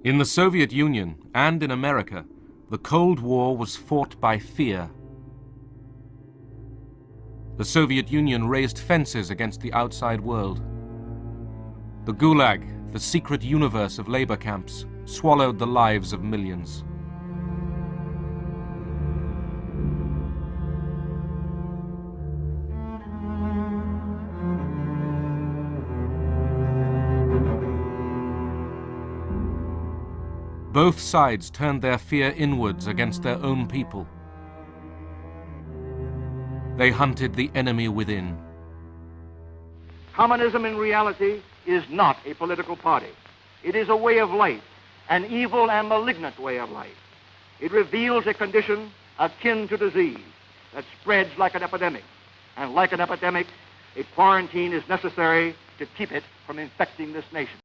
In the Soviet Union and in America, the Cold War was fought by fear. The Soviet Union raised fences against the outside world. The Gulag, the secret universe of labor camps, swallowed the lives of millions. Both sides turned their fear inwards against their own people. They hunted the enemy within. Communism in reality is not a political party. It is a way of life, an evil and malignant way of life. It reveals a condition akin to disease that spreads like an epidemic. And like an epidemic, a quarantine is necessary to keep it from infecting this nation.